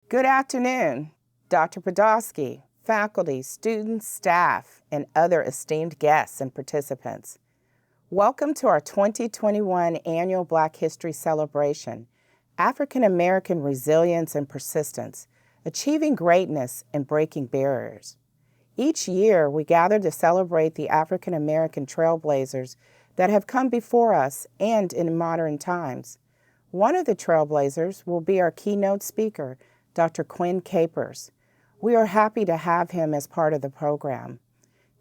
Good afternoon, Dr. Podolsky, faculty, students, staff, and other esteemed guests and participants. Welcome to our 2021 Annual Black History Celebration, African American Resilience and Persistence, Achieving Greatness and Breaking Barriers. Each year, we gather to celebrate the African American trailblazers that have come before us and in modern times. One of the trailblazers will be our keynote speaker, Dr. Quinn Capers. We are happy to have him as part of the program.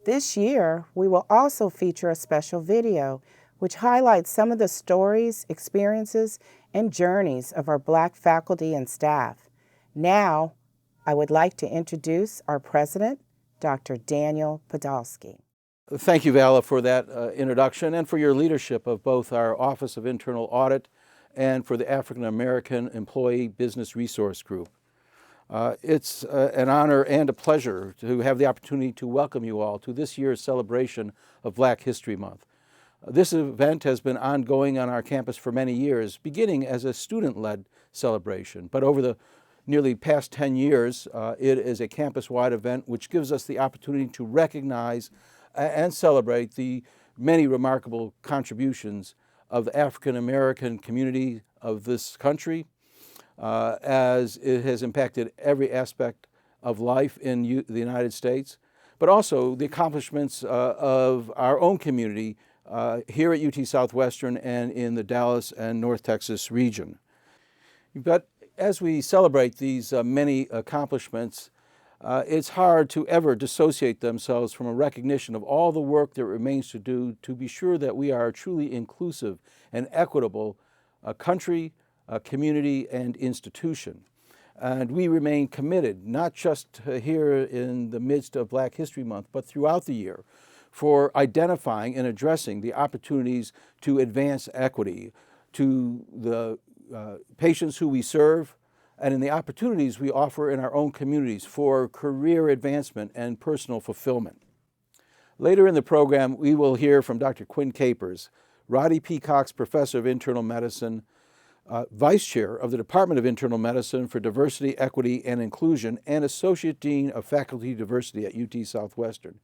This year, we will also feature a special video which highlights some of the stories, experiences, and journeys of our Black faculty and staff. Now, I would like to introduce our president, Dr. Daniel Podolsky. Thank you, Vala, for that introduction and for your leadership of both our Office of Internal Audit and for the African American Employee Business Resource Group. It's an honor and a pleasure to have the opportunity to welcome you all to this year's celebration of Black History Month. This event has been ongoing on our campus for many years, beginning as a student-led celebration. But over the nearly past 10 years, it is a campus-wide event which gives us the opportunity to recognize and celebrate the many remarkable contributions of the African American community of this country, as it has impacted every aspect of life in the United States, but also the accomplishments of our own community here at UT Southwestern and in the Dallas and North Texas region. But as we celebrate these many accomplishments, it's hard to ever dissociate themselves from a recognition of all the work that remains to do to be sure that we are a truly inclusive and equitable country, community, and institution. And we remain committed, not just here in the midst of Black History Month, but throughout the year, for identifying and addressing the opportunities to advance equity to the patients who we serve, and in the opportunities we offer in our own communities for career advancement and personal fulfillment. Later in the program, we will hear from Dr. Quinn Capers, Roddy P. Cox Professor of Internal Medicine, Vice Chair of the Department of Internal Medicine for Diversity, Equity, and Inclusion, and Associate Dean of Faculty Diversity at UT Southwestern.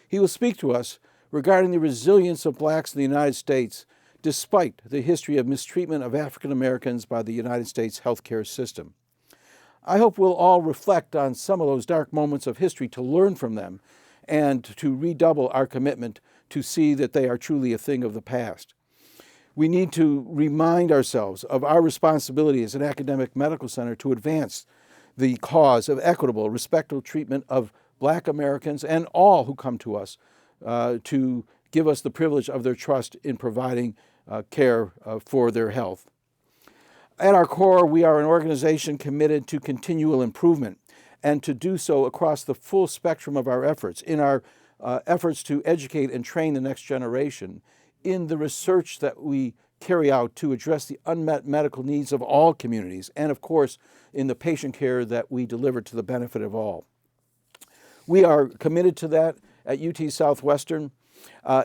He will speak to us regarding the resilience of Blacks in the United States despite the history of mistreatment of African Americans by the United States healthcare system. I hope we'll all reflect on some of those dark moments of history to learn from them and to redouble our commitment to see that they are truly a thing of the past. We need to remind ourselves of our responsibility as an academic medical center to advance the cause of equitable, respectful treatment of Black Americans and all who come to us to give us the privilege of their trust in providing care for their health. At our core, we are an organization committed to continual improvement and to do so across the full spectrum of our efforts, in our efforts to educate and train the next generation, in the research that we carry out to address the unmet medical needs of all communities, and of course, in the patient care that we deliver to the benefit of all. We are committed to that at UT Southwestern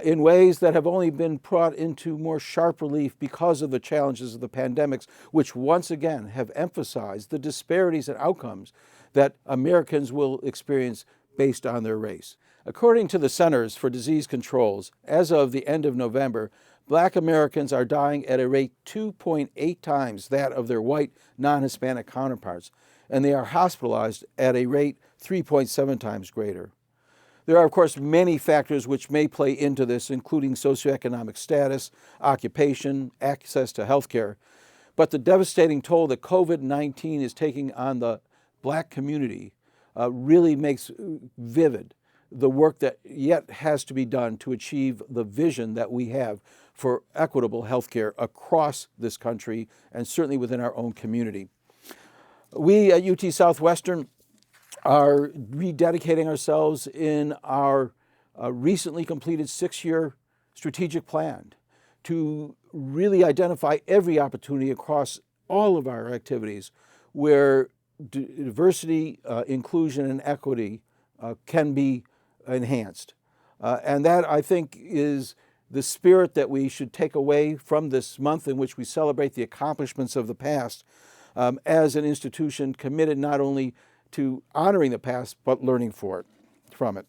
in ways that have only been brought into more sharp relief because of the challenges of the pandemics, which once again have emphasized the disparities and outcomes that Americans will experience based on their race. According to the Centers for Disease Controls, as of the end of November, Black Americans are dying at a rate 2.8 times that of their white non-Hispanic counterparts, and they are hospitalized at a rate 3.7 times greater. There are, of course, many factors which may play into this, including socioeconomic status, occupation, access to health care. But the devastating toll that COVID-19 is taking on the Black community really makes vivid the work that yet has to be done to achieve the vision that we have for equitable health care across this country and certainly within our own community. We at UT Southwestern are rededicating ourselves in our recently completed 6-year strategic plan to really identify every opportunity across all of our activities where diversity, inclusion, and equity can be enhanced. And that, I think, is the spirit that we should take away from this month in which we celebrate the accomplishments of the past, as an institution committed not only to honoring the past, but learning from it.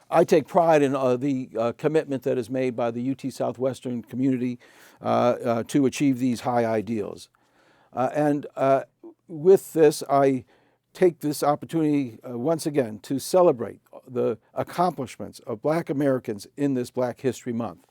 I take pride in the commitment that is made by the UT Southwestern community to achieve these high ideals. And with this, I take this opportunity once again to celebrate the accomplishments of Black Americans in this Black History Month.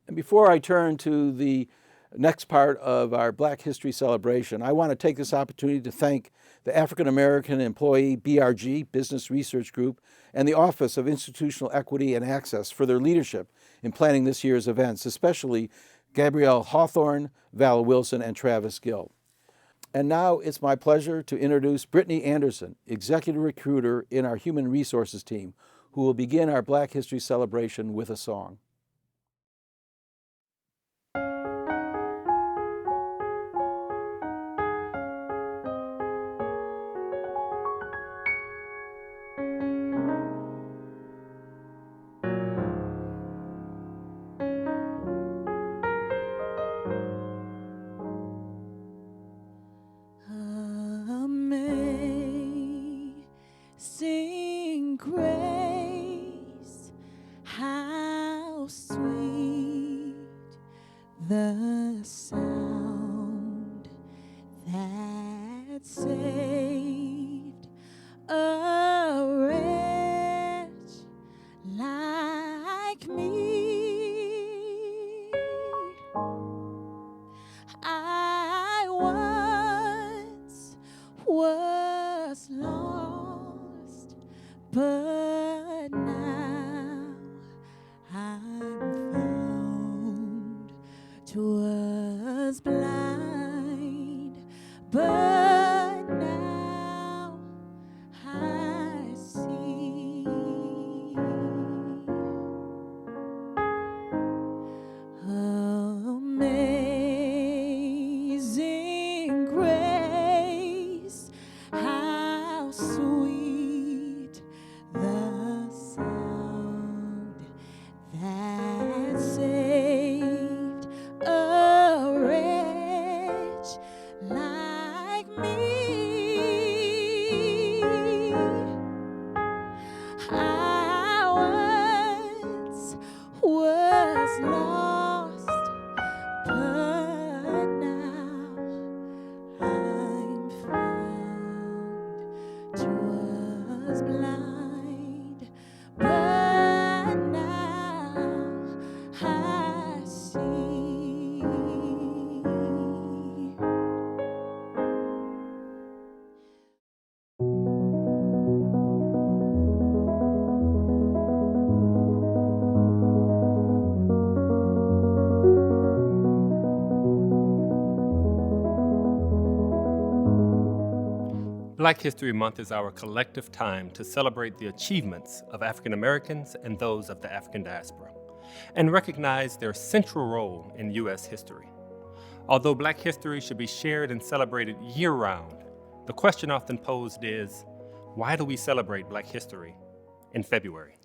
And before I turn to the next part of our Black History celebration, I want to take this opportunity to thank the African American Employee BRG Business Research Group and the Office of Institutional Equity and Access for their leadership in planning this year's events, especially Gabrielle Hawthorne, Val Wilson, and Travis Gill. And now it's my pleasure to introduce Brittany Anderson, Executive Recruiter in our Human Resources team, who will begin our Black History celebration with a song. Amazing grace, how sweet the sound that saved a wretch like me. I once was lost, but now I'm found. 'Twas blind, but now I see. Amazing grace, how sweet the sound that saved a wretch like me. I once was lost, but now I'm found. 'Twas blind, but now I see. Black History Month is our collective time to celebrate the achievements of African Americans and those of the African diaspora, and recognize their central role in U.S. history. Although Black history should be shared and celebrated year-round, the question often posed is, why do we celebrate Black history in February?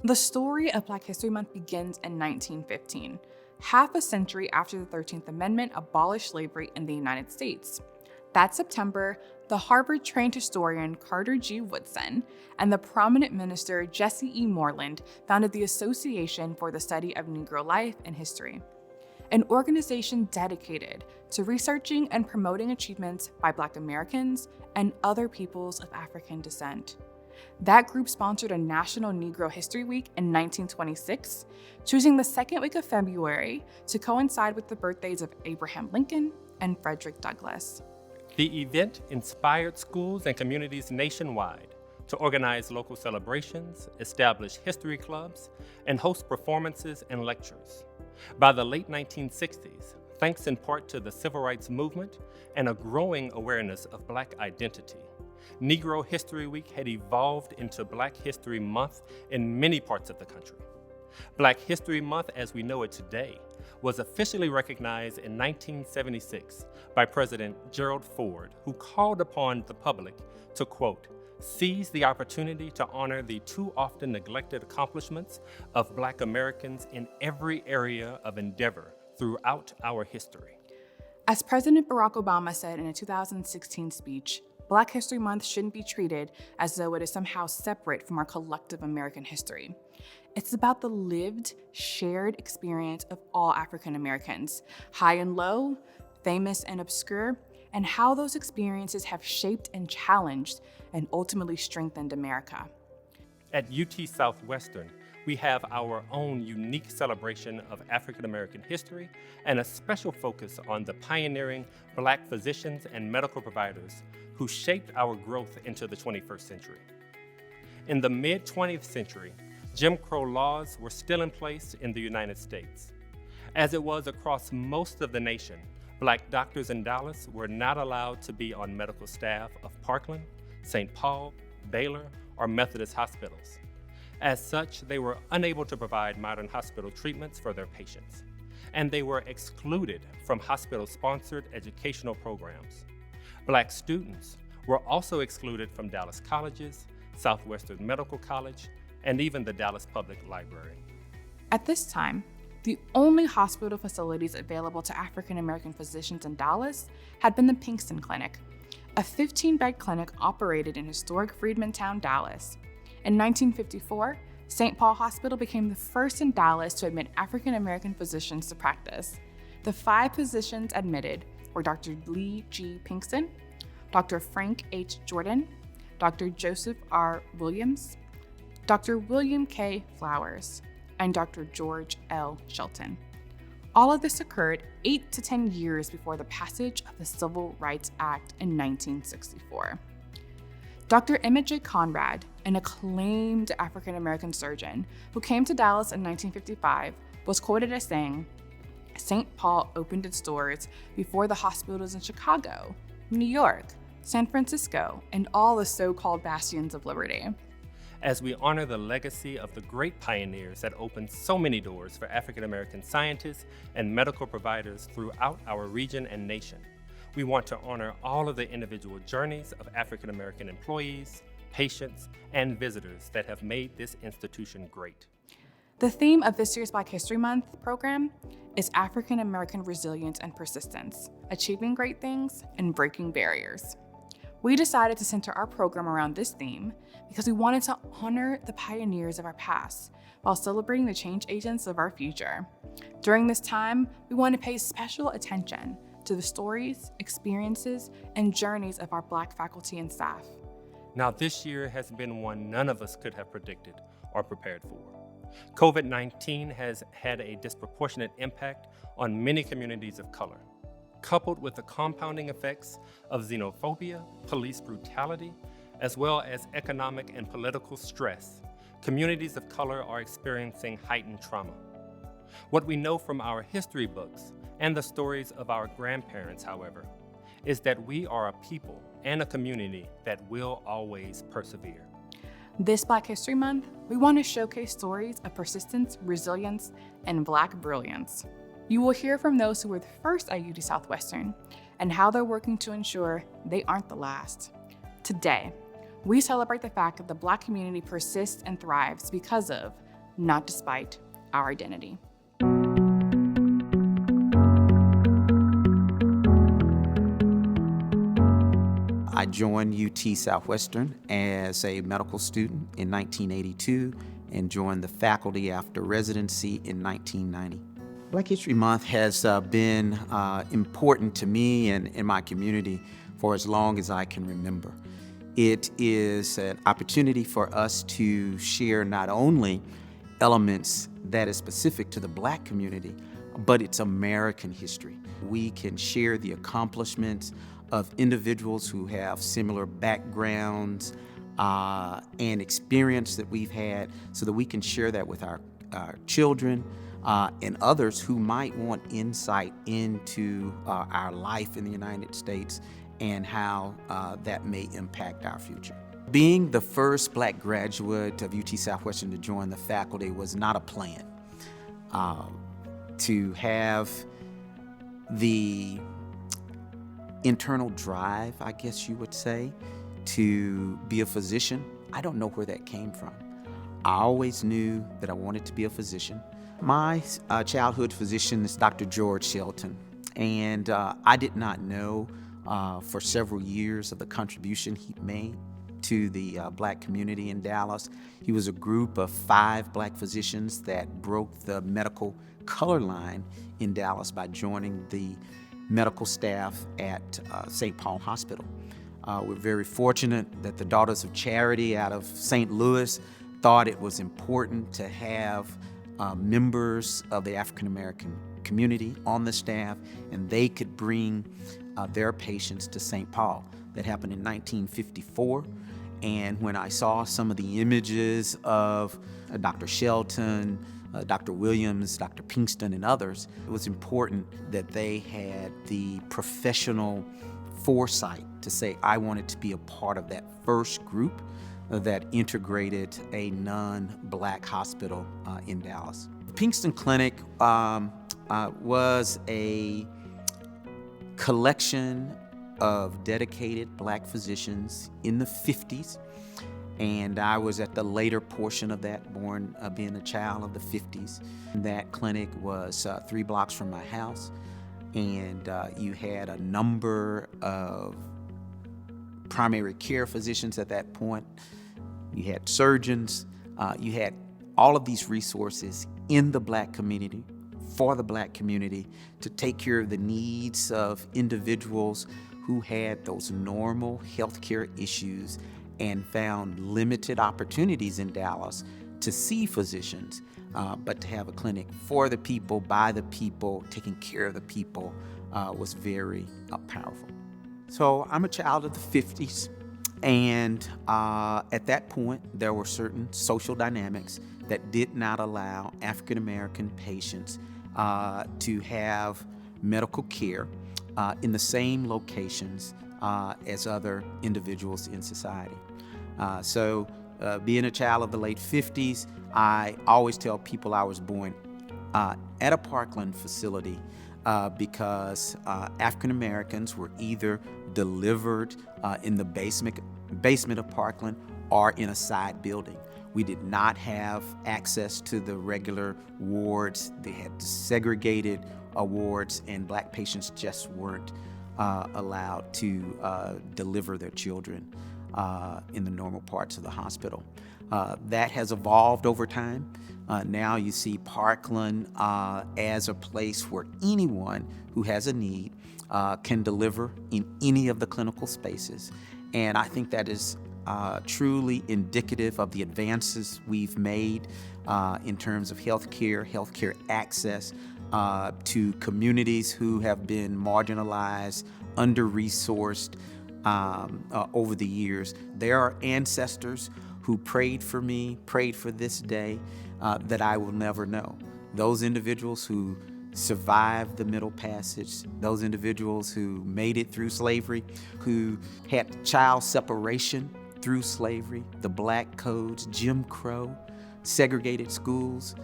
The story of Black History Month begins in 1915, half a century after the 13th Amendment abolished slavery in the United States. That September, the Harvard-trained historian Carter G. Woodson and the prominent minister Jesse E. Moreland founded the Association for the Study of Negro Life and History, an organization dedicated to researching and promoting achievements by Black Americans and other peoples of African descent. That group sponsored a National Negro History Week in 1926, choosing the second week of February to coincide with the birthdays of Abraham Lincoln and Frederick Douglass. The event inspired schools and communities nationwide to organize local celebrations, establish history clubs, and host performances and lectures. By the late 1960s, thanks in part to the Civil Rights Movement and a growing awareness of Black identity, Negro History Week had evolved into Black History Month in many parts of the country. Black History Month, as we know it today, was officially recognized in 1976 by President Gerald Ford, who called upon the public to, quote, seize the opportunity to honor the too often neglected accomplishments of Black Americans in every area of endeavor throughout our history. As President Barack Obama said in a 2016 speech, Black History Month shouldn't be treated as though it is somehow separate from our collective American history. It's about the lived, shared experience of all African Americans, high and low, famous and obscure, and how those experiences have shaped and challenged and ultimately strengthened America. At UT Southwestern, we have our own unique celebration of African American history and a special focus on the pioneering Black physicians and medical providers who shaped our growth into the 21st century. In the mid-20th century, Jim Crow laws were still in place in the United States. As it was across most of the nation, Black doctors in Dallas were not allowed to be on medical staff of Parkland, St. Paul, Baylor, or Methodist hospitals. As such, they were unable to provide modern hospital treatments for their patients, and they were excluded from hospital-sponsored educational programs. Black students were also excluded from Dallas colleges, Southwestern Medical College, and even the Dallas Public Library. At this time, the only hospital facilities available to African American physicians in Dallas had been the Pinkston Clinic, a 15-bed clinic operated in historic Freedmantown, Dallas. In 1954, St. Paul Hospital became the first in Dallas to admit African American physicians to practice. The 5 physicians admitted were Dr. Lee G. Pinkston, Dr. Frank H. Jordan, Dr. Joseph R. Williams, Dr. William K. Flowers, and Dr. George L. Shelton. All of this occurred 8 to 10 years before the passage of the Civil Rights Act in 1964. Dr. Emmett J. Conrad, an acclaimed African American surgeon who came to Dallas in 1955, was quoted as saying, "St. Paul opened its doors before the hospitals in Chicago, New York, San Francisco, and all the so-called bastions of liberty." As we honor the legacy of the great pioneers that opened so many doors for African American scientists and medical providers throughout our region and nation, we want to honor all of the individual journeys of African American employees, patients, and visitors that have made this institution great. The theme of this year's Black History Month program is African American resilience and persistence, achieving great things and breaking barriers. We decided to center our program around this theme because we wanted to honor the pioneers of our past while celebrating the change agents of our future. During this time, we want to pay special attention to the stories, experiences, and journeys of our Black faculty and staff. Now, this year has been one none of us could have predicted or prepared for. COVID-19 has had a disproportionate impact on many communities of color. Coupled with the compounding effects of xenophobia, police brutality, as well as economic and political stress, communities of color are experiencing heightened trauma. What we know from our history books and the stories of our grandparents, however, is that we are a people and a community that will always persevere. This Black History Month, we want to showcase stories of persistence, resilience, and Black brilliance. You will hear from those who were the first at UT Southwestern and how they're working to ensure they aren't the last. Today, we celebrate the fact that the Black community persists and thrives because of, not despite, our identity. I joined UT Southwestern as a medical student in 1982 and joined the faculty after residency in 1990. Black History Month has been important to me and in my community for as long as I can remember. It is an opportunity for us to share not only elements that is specific to the Black community, but it's American history. We can share the accomplishments of individuals who have similar backgrounds and experience that we've had so that we can share that with our children and others who might want insight into our life in the United States and how that may impact our future. Being the first Black graduate of UT Southwestern to join the faculty was not a plan. To have the internal drive, I guess you would say, to be a physician, I don't know where that came from. I always knew that I wanted to be a physician. My childhood physician is Dr. George Shelton, And I did not know for several years of the contribution he made to the black community in Dallas. He was a group of 5 black physicians that broke the medical color line in Dallas by joining the medical staff at St. Paul Hospital. We're very fortunate that the Daughters of Charity out of St. Louis thought it was important to have members of the African American community on the staff, and they could bring their patients to St. Paul. That happened in 1954. And when I saw some of the images of Dr. Shelton, Dr. Williams, Dr. Pinkston, and others, it was important that they had the professional foresight to say, I wanted to be a part of that first group that integrated a non-black hospital in Dallas. Pinkston Clinic was a collection of dedicated black physicians in the 50s, and I was at the later portion of that, born being a child of the 50s. That clinic was 3 blocks from my house, and you had a number of primary care physicians at that point. You had surgeons, you had all of these resources in the black community, for the black community, to take care of the needs of individuals who had those normal healthcare issues and found limited opportunities in Dallas to see physicians, but to have a clinic for the people, by the people, taking care of the people was very powerful. So I'm a child of the 50s, and at that point, there were certain social dynamics that did not allow African American patients to have medical care in the same locations as other individuals in society. So being a child of the late 50s, I always tell people I was born at a Parkland facility because African Americans were either delivered in the basement of Parkland or in a side building. We did not have access to the regular wards. They had segregated wards, and black patients just weren't allowed to deliver their children in the normal parts of the hospital. That has evolved over time. Now you see Parkland as a place where anyone who has a need can deliver in any of the clinical spaces. And I think that is truly indicative of the advances we've made in terms of healthcare access to communities who have been marginalized, under-resourced over the years. There are ancestors who prayed for me, prayed for this day that I will never know. Those individuals who survived the Middle Passage, those individuals who made it through slavery, who had child separation through slavery, the black codes, Jim Crow, segregated schools,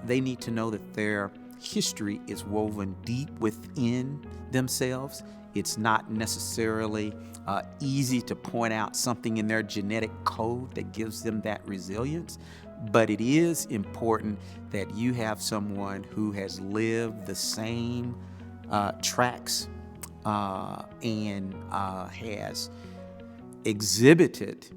they need to know that their history is woven deep within themselves. It's not necessarily easy to point out something in their genetic code that gives them that resilience, but it is important that you have someone who has lived the same tracks and has exhibited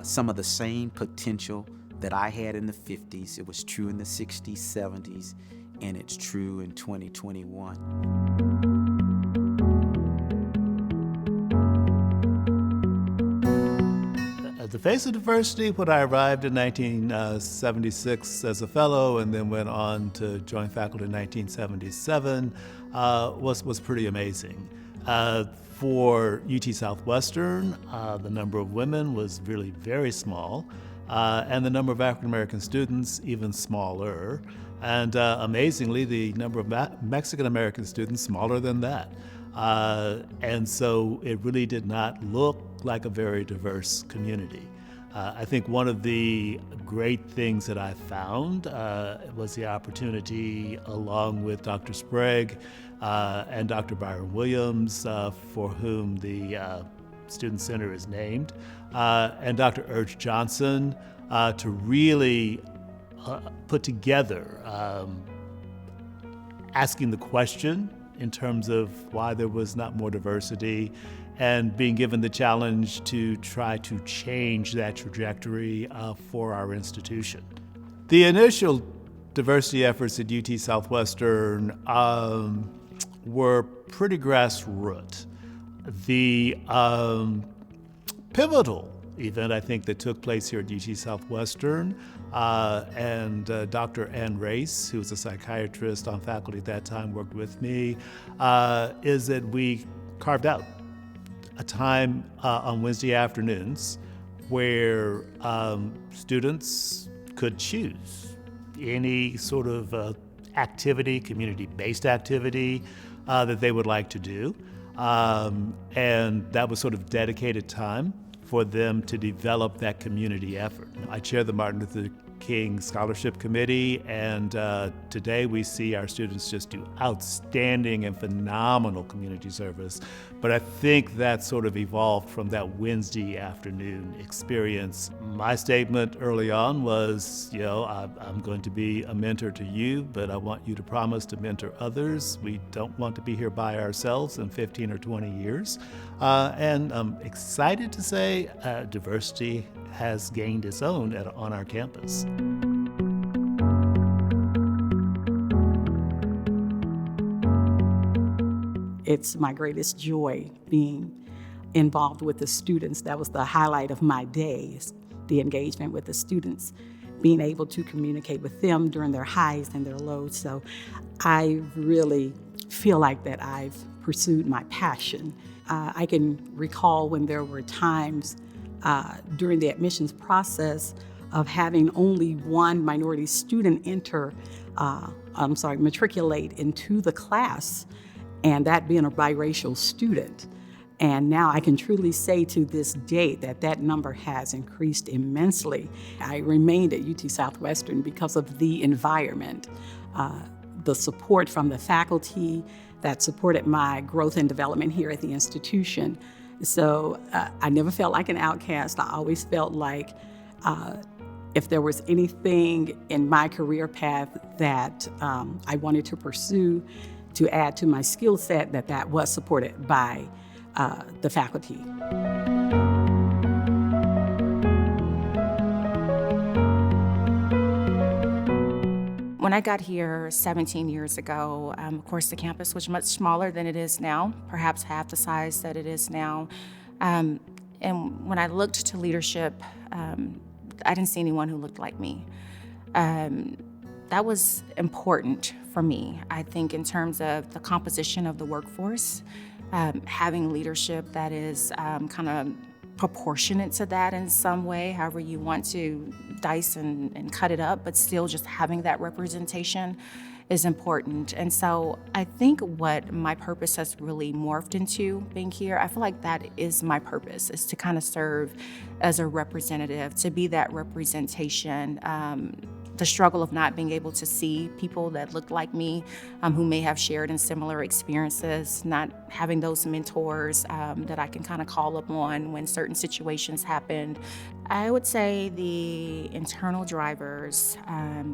some of the same potential that I had in the 50s. It was true in the 60s, 70s, and it's true in 2021. The face of diversity, when I arrived in 1976 as a fellow and then went on to join faculty in 1977, was pretty amazing. For UT Southwestern, the number of women was really very small, and the number of African American students even smaller. And amazingly, the number of Mexican American students smaller than that. And so it really did not look like a very diverse community. I think one of the great things that I found was the opportunity, along with Dr. Sprague and Dr. Byron Williams, for whom the Student Center is named, and Dr. Urge Johnson, to really put together asking the question, in terms of why there was not more diversity, and being given the challenge to try to change that trajectory for our institution. The initial diversity efforts at UT Southwestern were pretty grassroots. The pivotal event, I think, that took place here at UT Southwestern, and Dr. Ann Race, who was a psychiatrist on faculty at that time, worked with me, is that we carved out a time on Wednesday afternoons where students could choose any sort of activity, community-based activity that they would like to do. And that was sort of dedicated time for them to develop that community effort. I chair the Martin Luther King Scholarship Committee, and today we see our students just do outstanding and phenomenal community service. But I think that sort of evolved from that Wednesday afternoon experience. My statement early on was, I'm going to be a mentor to you, but I want you to promise to mentor others. We don't want to be here by ourselves in 15 or 20 years. And I'm excited to say diversity has gained its own on our campus. It's my greatest joy being involved with the students. That was the highlight of my days, the engagement with the students, being able to communicate with them during their highs and their lows. So I really feel like that I've pursued my passion. I can recall when there were times during the admissions process of having only one minority student matriculate into the class, and that being a biracial student. And now I can truly say to this date that that number has increased immensely. I remained at UT Southwestern because of the environment, the support from the faculty that supported my growth and development here at the institution. So I never felt like an outcast. I always felt like if there was anything in my career path that I wanted to pursue to add to my skill set, that was supported by the faculty. When I got here 17 years ago, of course, the campus was much smaller than it is now, perhaps half the size that it is now. And when I looked to leadership, I didn't see anyone who looked like me. That was important for me, I think, in terms of the composition of the workforce, having leadership that is kind of proportionate to that in some way, however you want to dice and cut it up, but still just having that representation is important. And so I think what my purpose has really morphed into being here, I feel like that is my purpose, is to kind of serve as a representative, to be that representation. The struggle of not being able to see people that look like me, who may have shared in similar experiences, not having those mentors that I can kind of call upon when certain situations happen. I would say the internal drivers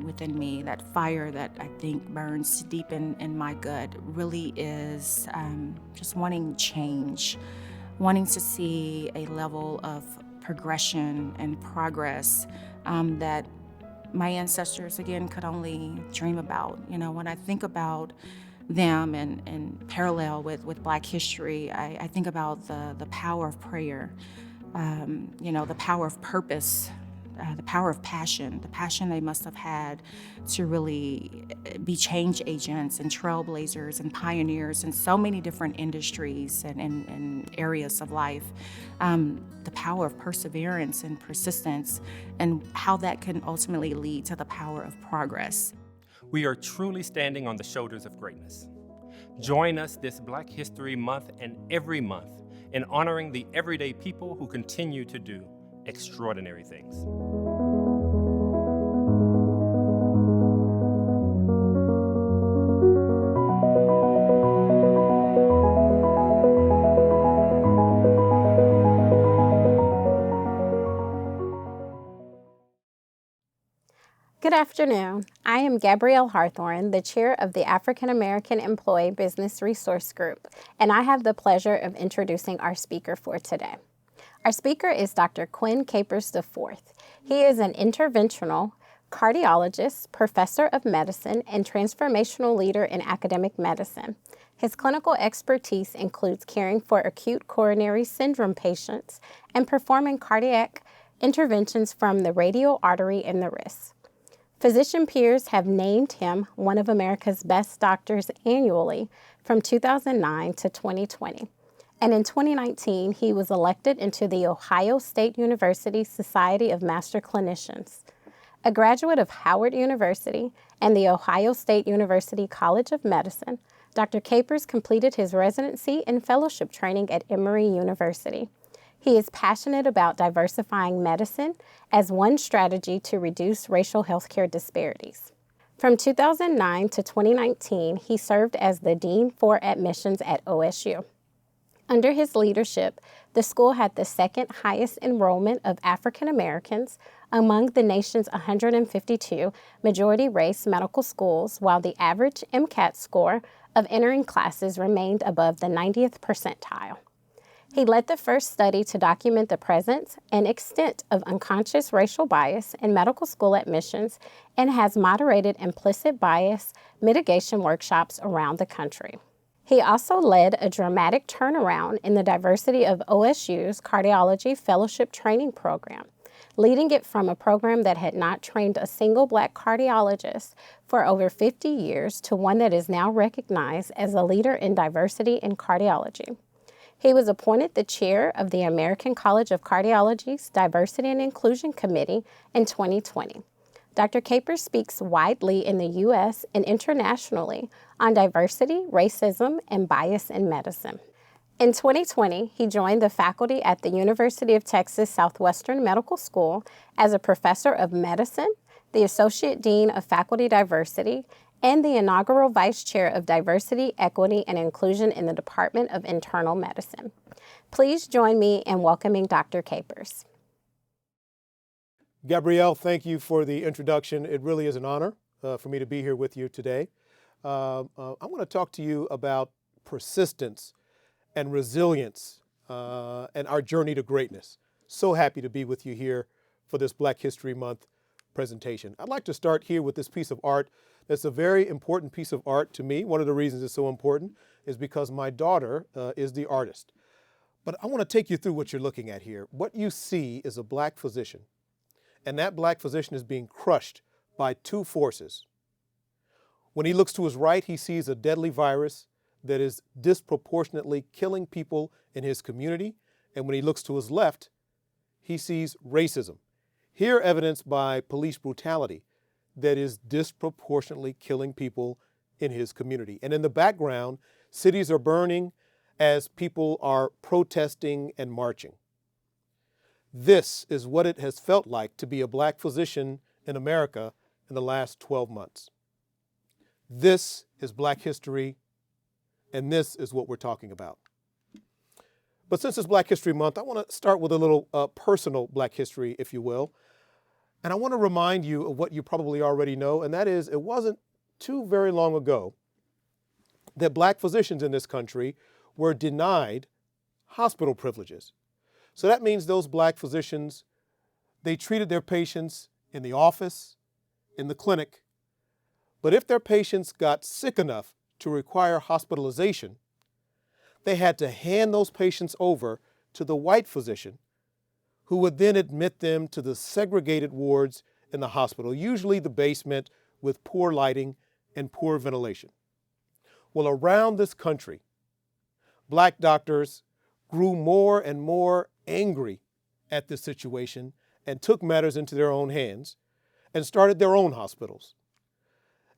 within me, that fire that I think burns deep in my gut, really is just wanting change, wanting to see a level of progression and progress that my ancestors, again, could only dream about. When I think about them and parallel with Black history, I think about the power of prayer, the power of purpose, the power of passion, the passion they must have had to really be change agents and trailblazers and pioneers in so many different industries and areas of life. The power of perseverance and persistence, and how that can ultimately lead to the power of progress. We are truly standing on the shoulders of greatness. Join us this Black History Month and every month in honoring the everyday people who continue to do extraordinary things. Good afternoon. I am Gabrielle Harthorne, the chair of the African American Employee Business Resource Group, and I have the pleasure of introducing our speaker for today. Our speaker is Dr. Quinn Capers IV. He is an interventional cardiologist, professor of medicine, and transformational leader in academic medicine. His clinical expertise includes caring for acute coronary syndrome patients and performing cardiac interventions from the radial artery in the wrist. Physician peers have named him one of America's best doctors annually from 2009 to 2020. And in 2019, he was elected into the Ohio State University Society of Master Clinicians. A graduate of Howard University and the Ohio State University College of Medicine, Dr. Capers completed his residency and fellowship training at Emory University. He is passionate about diversifying medicine as one strategy to reduce racial healthcare disparities. From 2009 to 2019, he served as the Dean for Admissions at OSU. Under his leadership, the school had the second highest enrollment of African Americans among the nation's 152 majority-race medical schools, while the average MCAT score of entering classes remained above the 90th percentile. He led the first study to document the presence and extent of unconscious racial bias in medical school admissions and has moderated implicit bias mitigation workshops around the country. He also led a dramatic turnaround in the diversity of OSU's cardiology fellowship training program, leading it from a program that had not trained a single Black cardiologist for over 50 years to one that is now recognized as a leader in diversity in cardiology. He was appointed the chair of the American College of Cardiology's Diversity and Inclusion Committee in 2020. Dr. Capers speaks widely in the U.S. and internationally on diversity, racism, and bias in medicine. In 2020, he joined the faculty at the University of Texas Southwestern Medical School as a professor of medicine, the Associate Dean of Faculty Diversity, and the inaugural Vice Chair of Diversity, Equity, and Inclusion in the Department of Internal Medicine. Please join me in welcoming Dr. Capers. Gabrielle, thank you for the introduction. It really is an honor for me to be here with you today. I want to talk to you about persistence and resilience and our journey to greatness. So happy to be with you here for this Black History Month presentation. I'd like to start here with this piece of art. That's a very important piece of art to me. One of the reasons it's so important is because my daughter is the artist. But I want to take you through what you're looking at here. What you see is a Black physician, and that Black physician is being crushed by two forces. When he looks to his right, he sees a deadly virus that is disproportionately killing people in his community. And when he looks to his left, he sees racism, here evidenced by police brutality that is disproportionately killing people in his community. And in the background, cities are burning as people are protesting and marching. This is what it has felt like to be a Black physician in America in the last 12 months. This is Black history, and this is what we're talking about. But since it's Black History Month, I want to start with a little personal Black history, if you will. And I want to remind you of what you probably already know, and that is it wasn't too very long ago that Black physicians in this country were denied hospital privileges. So that means those Black physicians, they treated their patients in the office, in the clinic, but if their patients got sick enough to require hospitalization, they had to hand those patients over to the white physician, who would then admit them to the segregated wards in the hospital, usually the basement with poor lighting and poor ventilation. Well, around this country, Black doctors grew more and more angry at this situation and took matters into their own hands and started their own hospitals.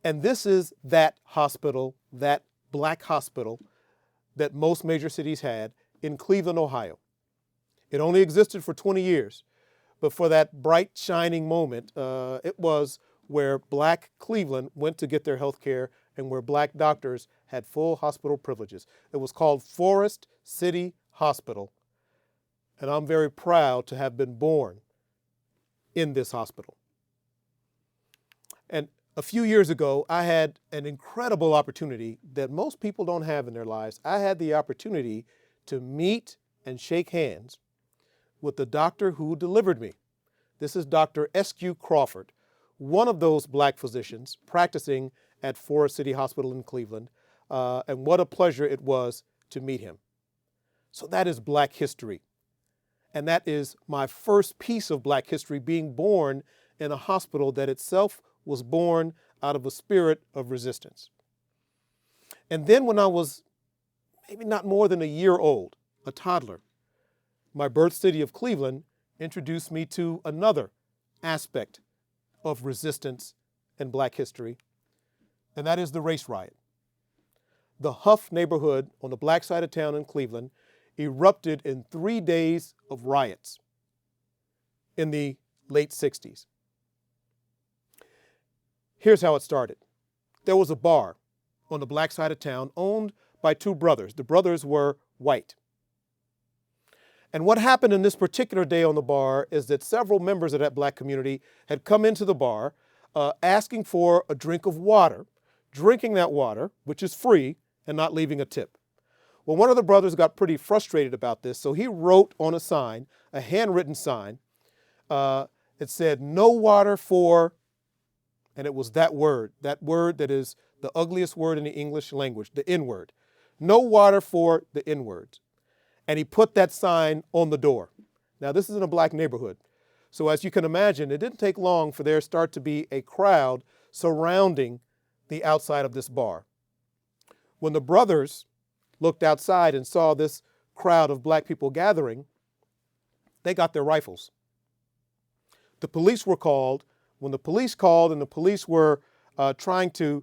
And this is that hospital, that Black hospital that most major cities had in Cleveland, Ohio. It only existed for 20 years, but for that bright, shining moment, it was where Black Cleveland went to get their health care and where Black doctors had full hospital privileges. It was called Forest City Hospital, and I'm very proud to have been born in this hospital. And a few years ago, I had an incredible opportunity that most people don't have in their lives. I had the opportunity to meet and shake hands with the doctor who delivered me. This is Dr. S.Q. Crawford, one of those black physicians practicing at Forest City Hospital in Cleveland, and what a pleasure it was to meet him. So that is Black history. And that is my first piece of Black history, being born in a hospital that itself was born out of a spirit of resistance. And then when I was maybe not more than a year old, a toddler, my birth city of Cleveland introduced me to another aspect of resistance and Black history, and that is the race riot. The Huff neighborhood on the black side of town in Cleveland erupted in 3 days of riots in the late 60s. Here's how it started. There was a bar on the black side of town owned by two brothers. The brothers were white. And what happened in this particular day on the bar is that several members of that black community had come into the bar asking for a drink of water, drinking that water, which is free, and not leaving a tip. Well, one of the brothers got pretty frustrated about this, so he wrote on a sign, a handwritten sign. It said, "No water for," and it was that word that is the ugliest word in the English language, the N-word. "No water for the N-words." And he put that sign on the door. Now, this is in a black neighborhood. So as you can imagine, it didn't take long for there to start to be a crowd surrounding the outside of this bar. When the brothers looked outside and saw this crowd of black people gathering, they got their rifles. The police were called. When the police called and the police were trying to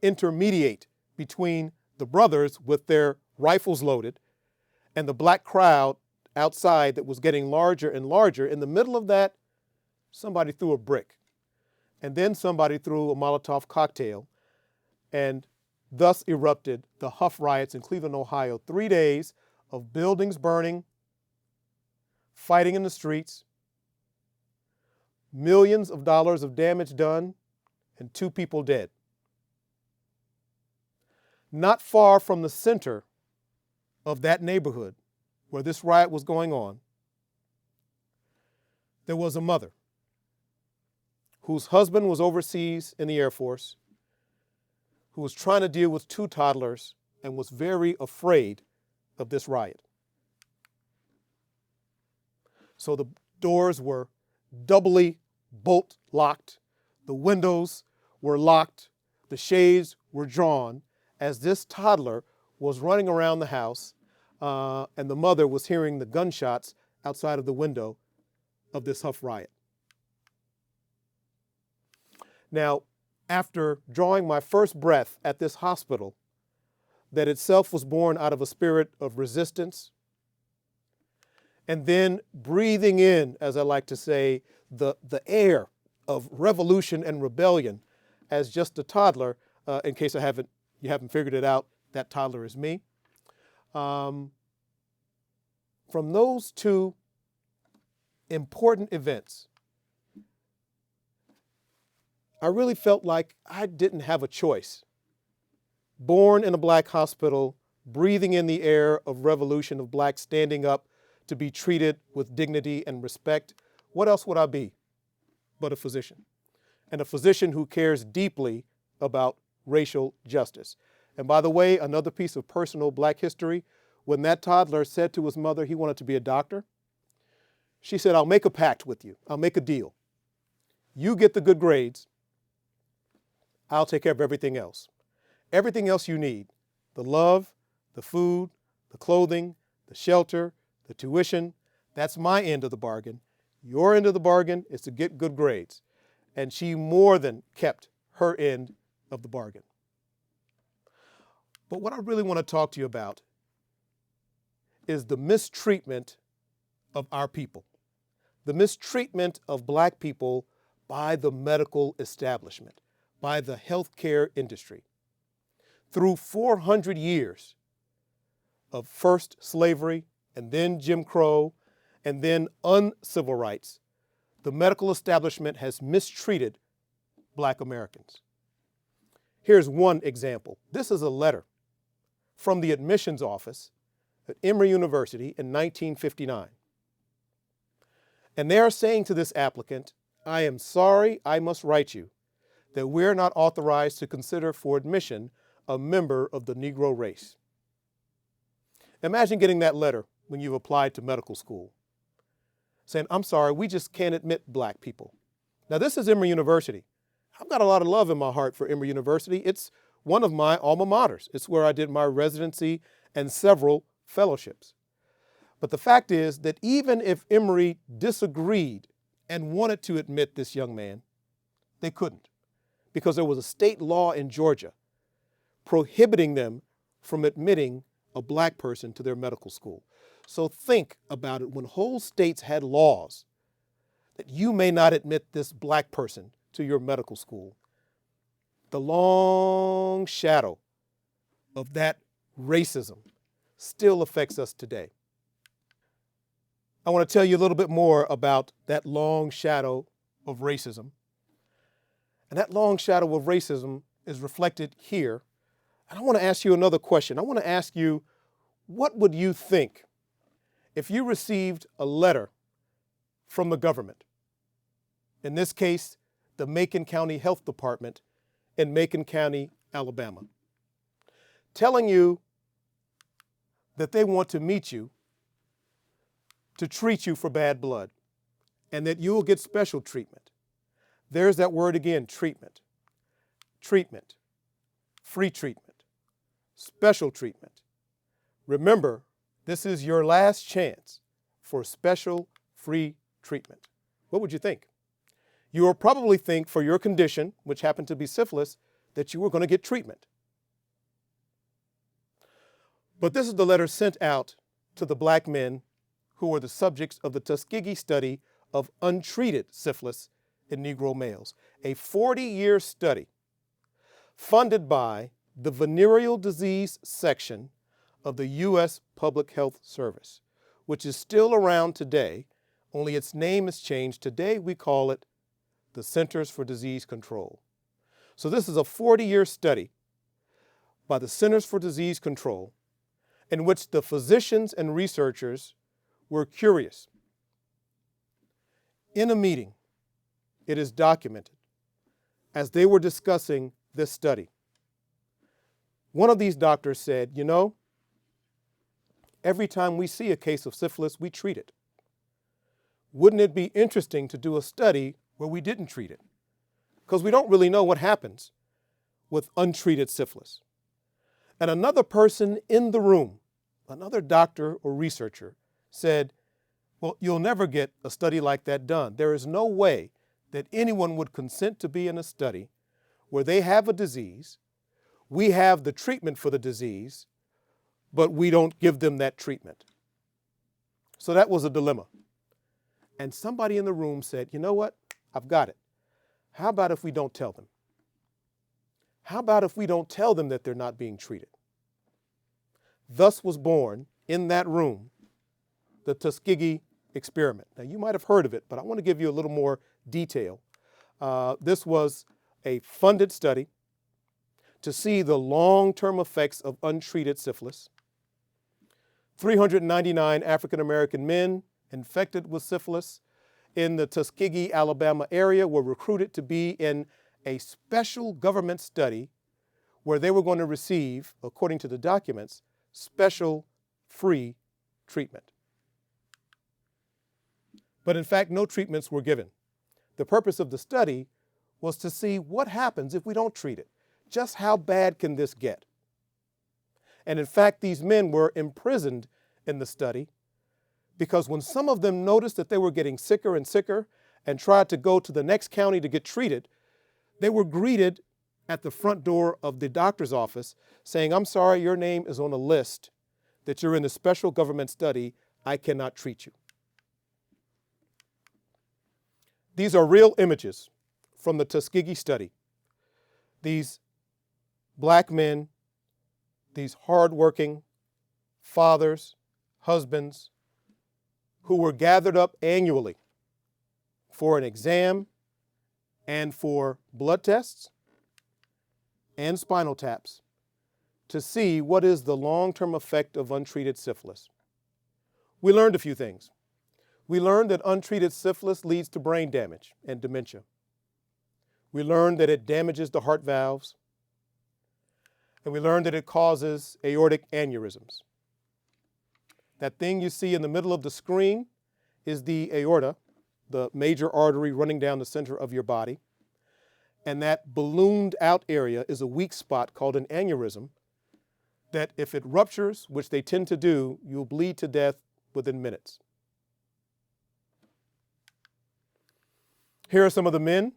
intermediate between the brothers with their rifles loaded and the black crowd outside that was getting larger and larger, in the middle of that, somebody threw a brick. And then somebody threw a Molotov cocktail, and thus erupted the Huff riots in Cleveland, Ohio. 3 days of buildings burning, fighting in the streets, millions of dollars of damage done, and 2 people dead. Not far from the center of that neighborhood where this riot was going on, there was a mother whose husband was overseas in the Air Force, who was trying to deal with 2 toddlers and was very afraid of this riot. So the doors were doubly bolt locked, the windows were locked, the shades were drawn as this toddler was running around the house, and the mother was hearing the gunshots outside of the window of this Huff riot. Now, after drawing my first breath at this hospital that itself was born out of a spirit of resistance, and then breathing in, as I like to say, the air of revolution and rebellion as just a toddler, in case you haven't figured it out, that toddler is me. From those 2 important events, I really felt like I didn't have a choice. Born in a black hospital, breathing in the air of revolution, of blacks standing up to be treated with dignity and respect, what else would I be but a physician? And a physician who cares deeply about racial justice. And by the way, another piece of personal black history, when that toddler said to his mother he wanted to be a doctor, she said, "I'll make a pact with you. I'll make a deal. You get the good grades. I'll take care of everything else. Everything else you need, the love, the food, the clothing, the shelter, the tuition, that's my end of the bargain. Your end of the bargain is to get good grades." And she more than kept her end of the bargain. But what I really want to talk to you about is the mistreatment of our people, the mistreatment of black people by the medical establishment, by the healthcare industry. Through 400 years of first slavery and then Jim Crow and then uncivil rights, the medical establishment has mistreated Black Americans. Here's one example. This is a letter from the admissions office at Emory University in 1959. And they are saying to this applicant, "I am sorry I must write you that we're not authorized to consider for admission a member of the Negro race." Imagine getting that letter when you've applied to medical school, saying, "I'm sorry, we just can't admit black people." Now, this is Emory University. I've got a lot of love in my heart for Emory University. It's one of my alma maters. It's where I did my residency and several fellowships. But the fact is that even if Emory disagreed and wanted to admit this young man, they couldn't, because there was a state law in Georgia prohibiting them from admitting a black person to their medical school. So think about it. When whole states had laws that you may not admit this black person to your medical school, the long shadow of that racism still affects us today. I want to tell you a little bit more about that long shadow of racism. And that long shadow of racism is reflected here. And I want to ask you another question. I want to ask you, what would you think if you received a letter from the government, in this case, the Macon County Health Department in Macon County, Alabama, telling you that they want to meet you to treat you for bad blood and that you will get special treatment? There's that word again, treatment. Treatment, free treatment, special treatment. Remember, this is your last chance for special free treatment. What would you think? You will probably think for your condition, which happened to be syphilis, that you were going to get treatment. But this is the letter sent out to the black men who were the subjects of the Tuskegee study of untreated syphilis in Negro males, a 40-year study funded by the Venereal Disease Section of the U.S. Public Health Service, which is still around today, only its name has changed. Today we call it the Centers for Disease Control. So this is a 40-year study by the Centers for Disease Control in which the physicians and researchers were curious. In a meeting, it is documented, as they were discussing this study, one of these doctors said, "You know, every time we see a case of syphilis, we treat it. Wouldn't it be interesting to do a study where we didn't treat it? Because we don't really know what happens with untreated syphilis." And another person in the room, another doctor or researcher, said, "Well, you'll never get a study like that done. There is no way that anyone would consent to be in a study where they have a disease, we have the treatment for the disease, but we don't give them that treatment." So that was a dilemma. And somebody in the room said, "You know what? I've got it. How about if we don't tell them? How about if we don't tell them that they're not being treated?" Thus was born in that room the Tuskegee experiment. Now, you might have heard of it, but I want to give you a little more detail. This was a funded study to see the long-term effects of untreated syphilis. 399 African-American men infected with syphilis in the Tuskegee, Alabama area were recruited to be in a special government study where they were going to receive, according to the documents, special free treatment. But in fact, no treatments were given. The purpose of the study was to see what happens if we don't treat it. Just how bad can this get? And in fact, these men were imprisoned in the study because when some of them noticed that they were getting sicker and sicker and tried to go to the next county to get treated, they were greeted at the front door of the doctor's office saying, "I'm sorry, your name is on a list that you're in a special government study. I cannot treat you." These are real images from the Tuskegee study. These black men, these hardworking fathers, husbands, who were gathered up annually for an exam and for blood tests and spinal taps to see what is the long-term effect of untreated syphilis. We learned a few things. We learned that untreated syphilis leads to brain damage and dementia. We learned that it damages the heart valves. And we learned that it causes aortic aneurysms. That thing you see in the middle of the screen is the aorta, the major artery running down the center of your body. And that ballooned out area is a weak spot called an aneurysm that if it ruptures, which they tend to do, you'll bleed to death within minutes. Here are some of the men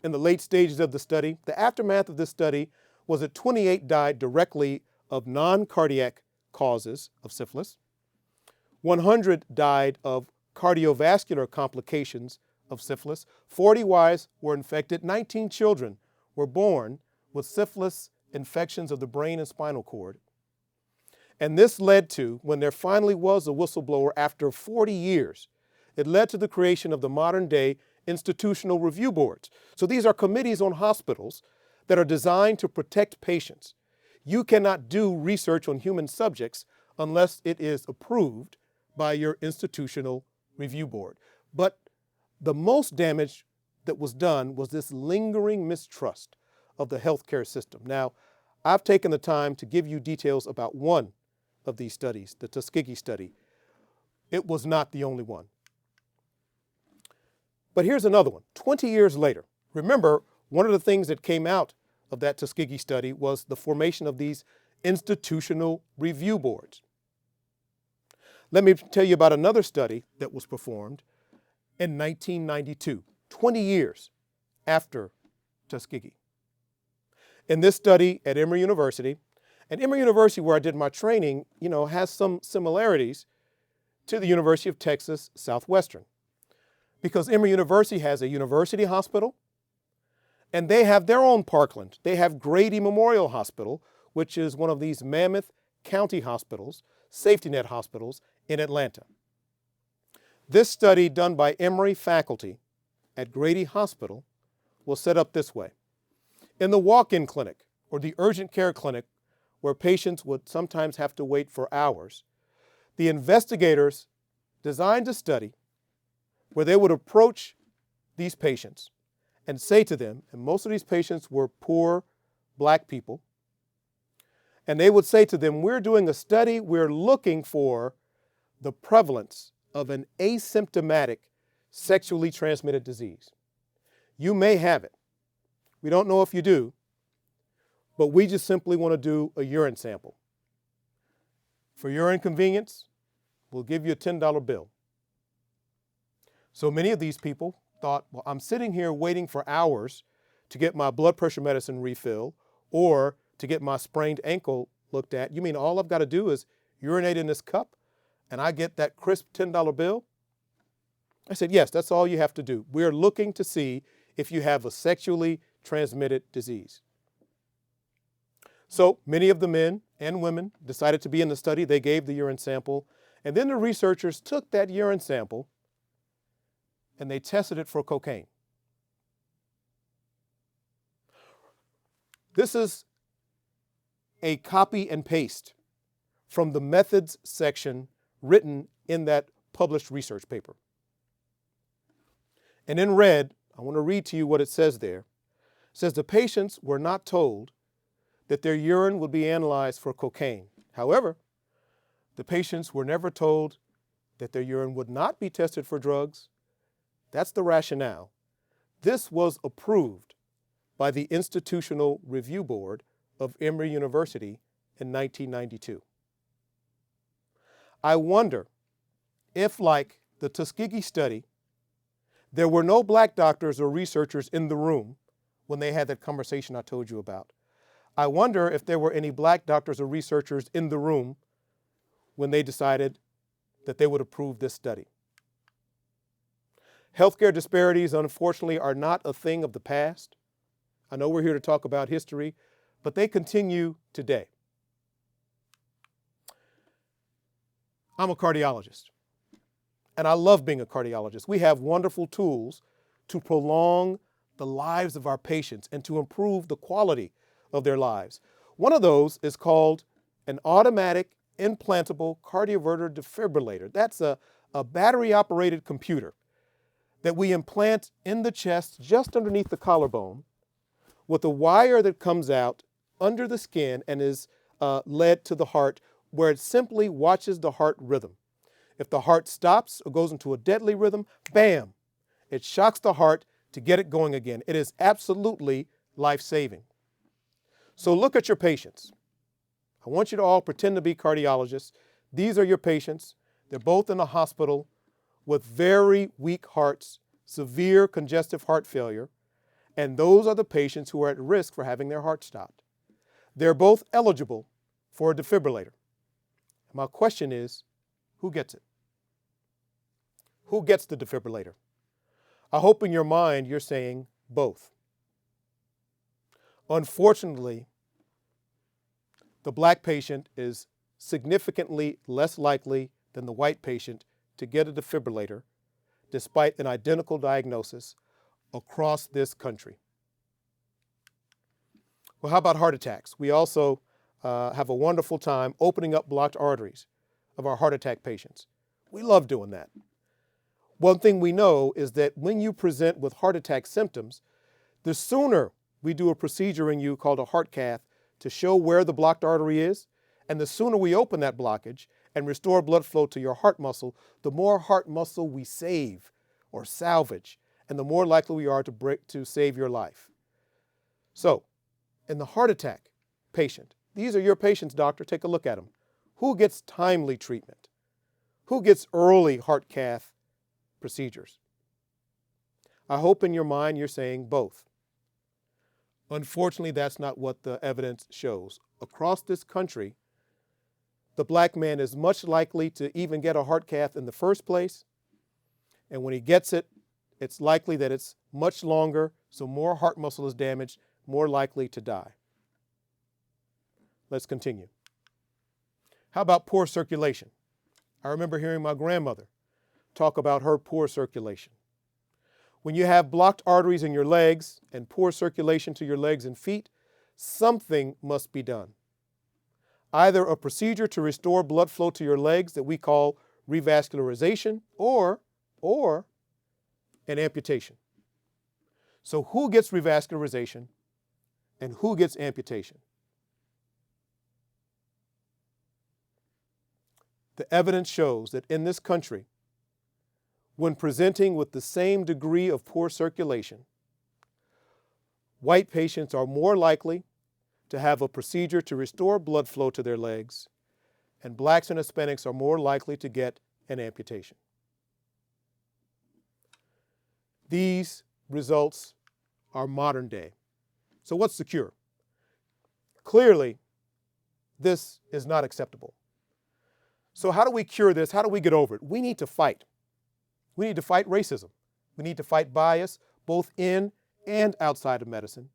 in the late stages of the study. The aftermath of this study was that 28 died directly of non-cardiac causes of syphilis. 100 died of cardiovascular complications of syphilis. 40 wives were infected. 19 children were born with syphilis infections of the brain and spinal cord. And this led to, when there finally was a whistleblower after 40 years, it led to the creation of the modern day institutional review boards. So these are committees on hospitals that are designed to protect patients. You cannot do research on human subjects unless it is approved by your institutional review board. But the most damage that was done was this lingering mistrust of the healthcare system. Now, I've taken the time to give you details about one of these studies, the Tuskegee study. It was not the only one. But here's another one, 20 years later. Remember, one of the things that came out of that Tuskegee study was the formation of these institutional review boards. Let me tell you about another study that was performed in 1992, 20 years after Tuskegee. In this study at Emory University, and Emory University, where I did my training, has some similarities to the University of Texas Southwestern, because Emory University has a university hospital, and they have their own Parkland. They have Grady Memorial Hospital, which is one of these mammoth county hospitals, safety net hospitals in Atlanta. This study done by Emory faculty at Grady Hospital was set up this way. In the walk-in clinic, or the urgent care clinic, where patients would sometimes have to wait for hours, the investigators designed a study where they would approach these patients and say to them, and most of these patients were poor black people, and they would say to them, we're doing a study, we're looking for the prevalence of an asymptomatic sexually transmitted disease. You may have it. We don't know if you do, but we just simply want to do a urine sample. For your inconvenience, we'll give you a $10 bill. So many of these people thought, well, I'm sitting here waiting for hours to get my blood pressure medicine refill or to get my sprained ankle looked at. You mean all I've got to do is urinate in this cup and I get that crisp $10 bill? I said, yes, that's all you have to do. We're looking to see if you have a sexually transmitted disease. So many of the men and women decided to be in the study. They gave the urine sample, and then the researchers took that urine sample and they tested it for cocaine. This is a copy and paste from the methods section written in that published research paper. And in red, I want to read to you what it says there. It says the patients were not told that their urine would be analyzed for cocaine. However, the patients were never told that their urine would not be tested for drugs. That's the rationale. This was approved by the Institutional Review Board of Emory University in 1992. I wonder if, like the Tuskegee study, there were no black doctors or researchers in the room when they had that conversation I told you about. I wonder if there were any black doctors or researchers in the room when they decided that they would approve this study. Healthcare disparities, unfortunately, are not a thing of the past. I know we're here to talk about history, but they continue today. I'm a cardiologist, and I love being a cardiologist. We have wonderful tools to prolong the lives of our patients and to improve the quality of their lives. One of those is called an automatic implantable cardioverter defibrillator. That's a battery-operated computer that we implant in the chest just underneath the collarbone with a wire that comes out under the skin and is led to the heart, where it simply watches the heart rhythm. If the heart stops or goes into a deadly rhythm, bam, it shocks the heart to get it going again. It is absolutely life-saving. So look at your patients. I want you to all pretend to be cardiologists. These are your patients. They're both in a hospital with very weak hearts, severe congestive heart failure, and those are the patients who are at risk for having their heart stopped. They're both eligible for a defibrillator. My question is, who gets it? Who gets the defibrillator? I hope in your mind you're saying both. Unfortunately, the black patient is significantly less likely than the white patient to get a defibrillator, despite an identical diagnosis across this country. Well, how about heart attacks? We also have a wonderful time opening up blocked arteries of our heart attack patients. We love doing that. One thing we know is that when you present with heart attack symptoms, the sooner we do a procedure in you called a heart cath to show where the blocked artery is, and the sooner we open that blockage and restore blood flow to your heart muscle, the more heart muscle we save or salvage, and the more likely we are to save your life. So, in the heart attack patient, these are your patients, doctor. Take a look at them. Who gets timely treatment? Who gets early heart cath procedures? I hope in your mind you're saying both. Unfortunately, that's not what the evidence shows. Across this country, the black man is much likely to even get a heart cath in the first place. And when he gets it, it's likely that it's much longer, so more heart muscle is damaged, more likely to die. Let's continue. How about poor circulation? I remember hearing my grandmother talk about her poor circulation. When you have blocked arteries in your legs and poor circulation to your legs and feet, something must be done. Either a procedure to restore blood flow to your legs that we call revascularization or an amputation. So who gets revascularization and who gets amputation? The evidence shows that in this country, when presenting with the same degree of poor circulation, white patients are more likely to have a procedure to restore blood flow to their legs, and blacks and Hispanics are more likely to get an amputation. These results are modern day. So what's the cure? Clearly, this is not acceptable. So how do we cure this? How do we get over it? We need to fight. We need to fight racism. We need to fight bias, both in and outside of medicine.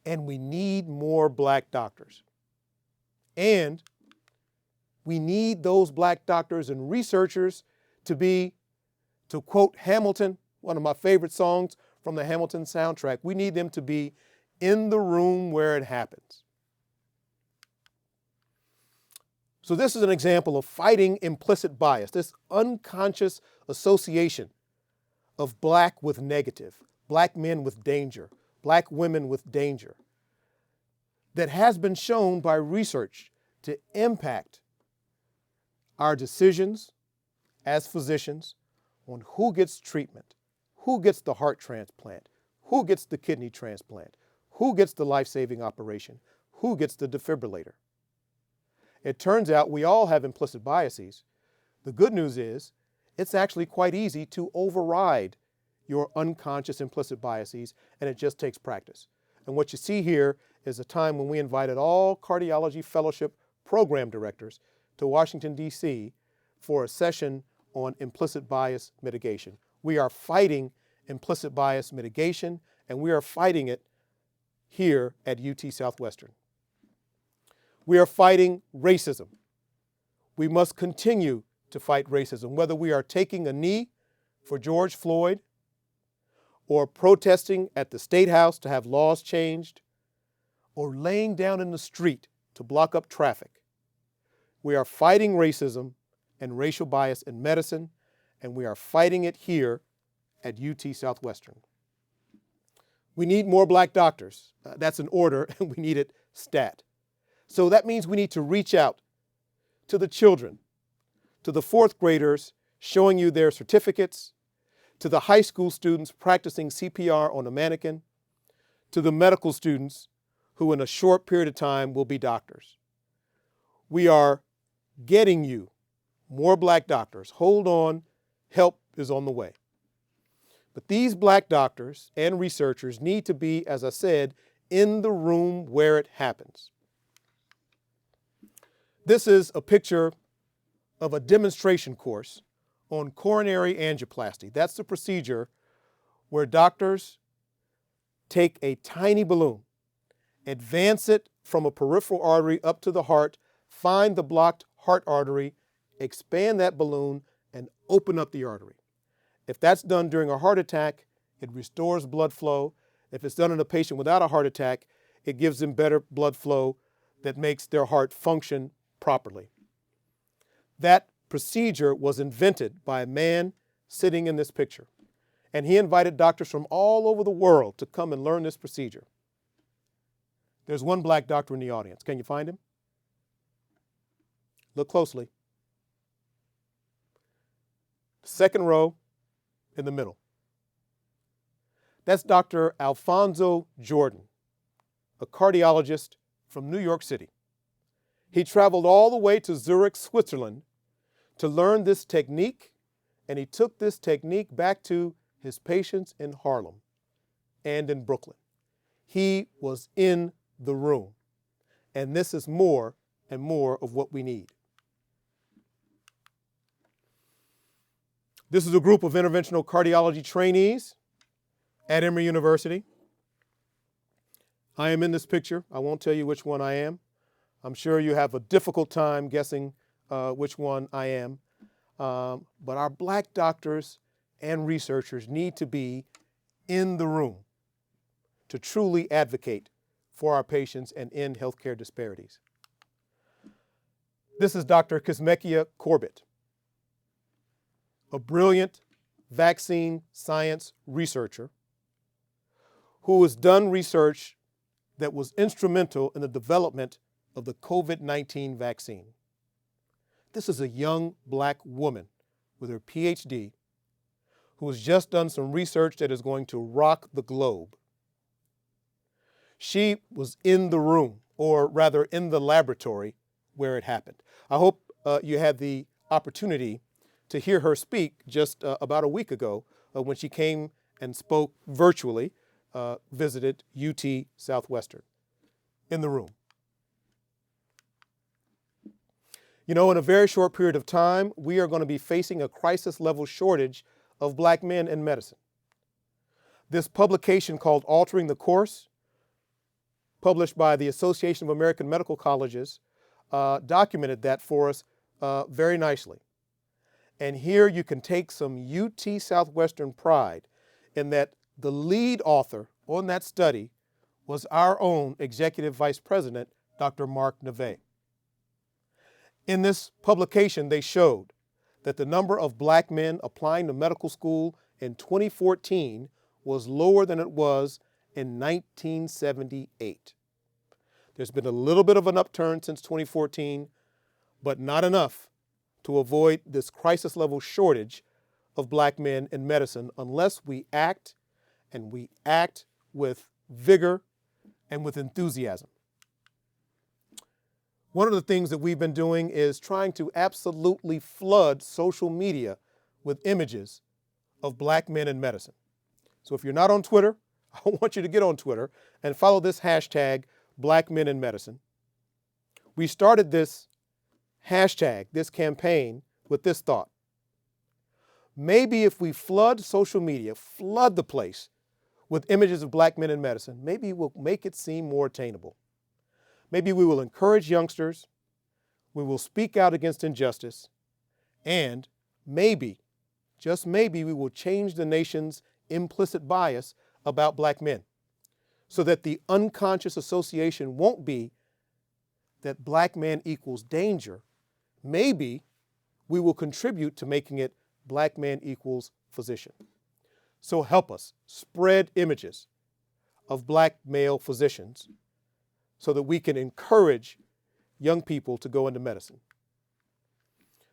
And we need more black doctors. And we need those black doctors and researchers to be, to quote Hamilton, one of my favorite songs from the Hamilton soundtrack, we need them to be in the room where it happens. So this is an example of fighting implicit bias, this unconscious association of black with negative, black men with danger, black women with danger, that has been shown by research to impact our decisions as physicians on who gets treatment, who gets the heart transplant, who gets the kidney transplant, who gets the life-saving operation, who gets the defibrillator. It turns out we all have implicit biases. The good news is it's actually quite easy to override your unconscious implicit biases, and it just takes practice. And what you see here is a time when we invited all cardiology fellowship program directors to Washington, D.C. for a session on implicit bias mitigation. We are fighting implicit bias mitigation, and we are fighting it here at UT Southwestern. We are fighting racism. We must continue to fight racism, whether we are taking a knee for George Floyd, or protesting at the State House to have laws changed, or laying down in the street to block up traffic. We are fighting racism and racial bias in medicine, and we are fighting it here at UT Southwestern. We need more black doctors. That's an order, and we need it stat. So that means we need to reach out to the children, to the fourth graders showing you their certificates, to the high school students practicing CPR on a mannequin, to the medical students who in a short period of time will be doctors. We are getting you more black doctors. Hold on, help is on the way. But these black doctors and researchers need to be, as I said, in the room where it happens. This is a picture of a demonstration course on coronary angioplasty. That's the procedure where doctors take a tiny balloon, advance it from a peripheral artery up to the heart, find the blocked heart artery, expand that balloon, and open up the artery. If that's done during a heart attack, it restores blood flow. If it's done in a patient without a heart attack, it gives them better blood flow that makes their heart function properly. That procedure was invented by a man sitting in this picture, and he invited doctors from all over the world to come and learn this procedure. There's one black doctor in the audience. Can you find him? Look closely. Second row in the middle. That's Dr. Alfonso Jordan, a cardiologist from New York City. He traveled all the way to Zurich, Switzerland to learn this technique, and he took this technique back to his patients in Harlem and in Brooklyn. He was in the room, and this is more and more of what we need. This is a group of interventional cardiology trainees at Emory University. I am in this picture. I won't tell you which one I am. I'm sure you have a difficult time guessing which one I am. But our black doctors and researchers need to be in the room to truly advocate for our patients and end healthcare disparities. This is Dr. Kizzmekia Corbett, a brilliant vaccine science researcher who has done research that was instrumental in the development of the COVID-19 vaccine. This is a young black woman with her PhD who has just done some research that is going to rock the globe. She was in the room, or rather in the laboratory where it happened. I hope you had the opportunity to hear her speak just about a week ago when she came and spoke virtually, visited UT Southwestern in the room. You know, in a very short period of time, we are going to be facing a crisis-level shortage of black men in medicine. This publication called Altering the Course, published by the Association of American Medical Colleges, documented that for us very nicely. And here you can take some UT Southwestern pride in that the lead author on that study was our own Executive Vice President, Dr. Mark Neve. In this publication, they showed that the number of black men applying to medical school in 2014 was lower than it was in 1978. There's been a little bit of an upturn since 2014, but not enough to avoid this crisis-level shortage of black men in medicine unless we act, and we act with vigor and with enthusiasm. One of the things that we've been doing is trying to absolutely flood social media with images of black men in medicine. So if you're not on Twitter, I want you to get on Twitter and follow this hashtag, Black Men in Medicine. We started this hashtag, this campaign, with this thought. Maybe if we flood social media, flood the place with images of black men in medicine, maybe we'll make it seem more attainable. Maybe we will encourage youngsters, we will speak out against injustice, and maybe, just maybe, we will change the nation's implicit bias about black men, so that the unconscious association won't be that black man equals danger. Maybe we will contribute to making it black man equals physician. So help us spread images of black male physicians so that we can encourage young people to go into medicine.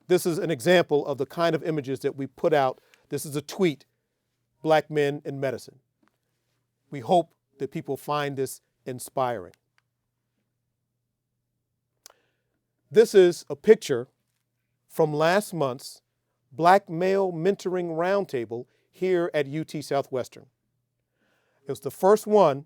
This is an example of the kind of images that we put out. This is a tweet, Black Men in Medicine. We hope that people find this inspiring. This is a picture from last month's Black Male Mentoring Roundtable here at UT Southwestern. It was the first one,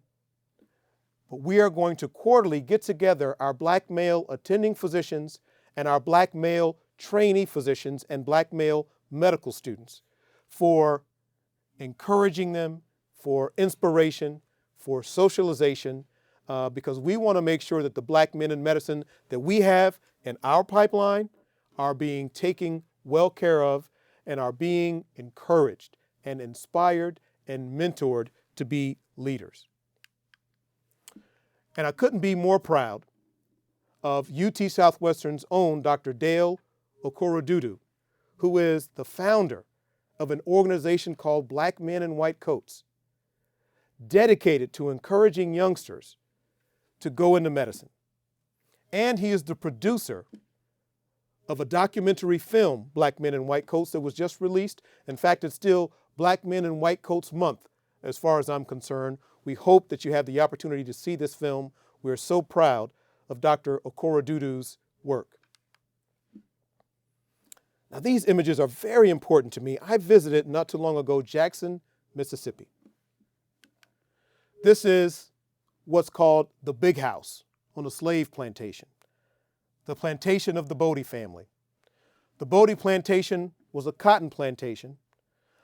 but we are going to quarterly get together our black male attending physicians and our black male trainee physicians and black male medical students for encouraging them, for inspiration, for socialization, because we want to make sure that the black men in medicine that we have in our pipeline are being taken well care of and are being encouraged and inspired and mentored to be leaders. And I couldn't be more proud of UT Southwestern's own Dr. Dale Okorodudu, who is the founder of an organization called Black Men in White Coats, dedicated to encouraging youngsters to go into medicine. And he is the producer of a documentary film, Black Men in White Coats, that was just released. In fact, it's still Black Men in White Coats Month, as far as I'm concerned. We hope that you have the opportunity to see this film. We're so proud of Dr. Okorodudu's work. Now, these images are very important to me. I visited not too long ago Jackson, Mississippi. This is what's called the Big House on a slave plantation, the plantation of the Bodie family. The Bodie plantation was a cotton plantation.